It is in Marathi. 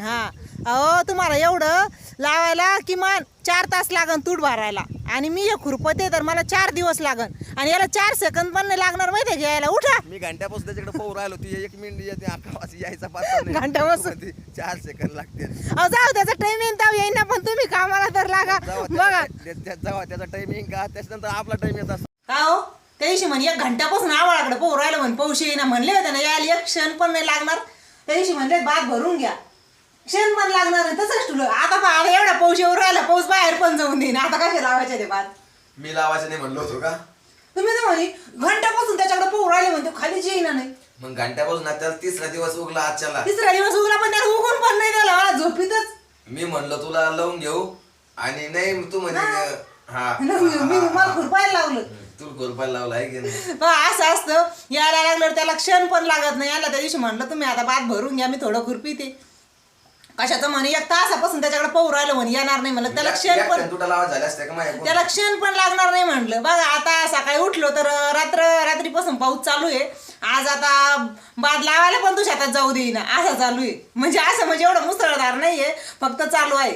हा अहो तुम्हाला एवढं लावायला किमान 4 तास लागन तूट भरायला आणि मी हे खुरपते तर मला 4 दिवस लागन आणि याला 4 सेकंद पण नाही लागणार माहितीये घ्यायला. उठा मी घंट्यापासून त्याच्याकडे पोहू राहिलो ती 1 मिनिट येते 11 वाजता यायचा पाच घंट्यापासून? 4 सेकंद लागते. अहो जाऊ त्याचा टाइम येईन तेव्हा येईन ना पण तुम्ही कामाला तर लागा बघा. जेव्हा त्याचा टाइमिंग का त्याच्यानंतर आपला टाइम येत असतो. का हो त्या दिवशी म्हणे 1 घंट्यापासून आवळाकडे पोहू राहिलं म्हणे पाऊस येईना म्हणले होते ना यायला 1 क्षण पण नाही लागणार. त्या दिवशी म्हणले भात भरून घ्या क्षण पण लागणार नाही तसंच ठुलं. आता पहा एवढा पाऊस येऊन राहिला पाऊस बाहेर पण जाऊन देईन आता कसे लावायचे ते भात. मी लावायचं नाही म्हणलो होतो का तुम्ही तर म्हणे घंट्यापासून त्याच्याकडे पोहू राहिले म्हणते खालीच येईना नाही. मग घंट्यापासून त्याला 3रा दिवस उगला आजच्याला. 3रा दिवस उगला पण त्याला उगून पण नाही त्याला मला झोपीतच. मी म्हणलो तुला लावून घेऊ आणि नाही तू म्हणे हा मी मला खुरपायला लावलं. तू गोलपायला लावला आहे की नाही. असं असतं यायला लागलं त्याला क्षण पण लागत नाही. याला त्या दिवशी म्हणलं तुम्ही आता भात भरून घ्या मी थोडं खुरपीते कशाचं म्हणे 1 तासापासून त्याच्याकडे पोहू राहिलं म्हणे येणार नाही म्हणलं त्याला क्षण पण त्याला क्षण पण लागणार नाही म्हटलं. बघा आता सकाळी उठलो तर रात्रीपासून पाऊस चालू आहे. आज आता बाद लावायला पण तू शेतात जाऊ देईना असं चालू आहे म्हणजे असं म्हणजे एवढं मुसळधार नाहीये फक्त चालू आहे.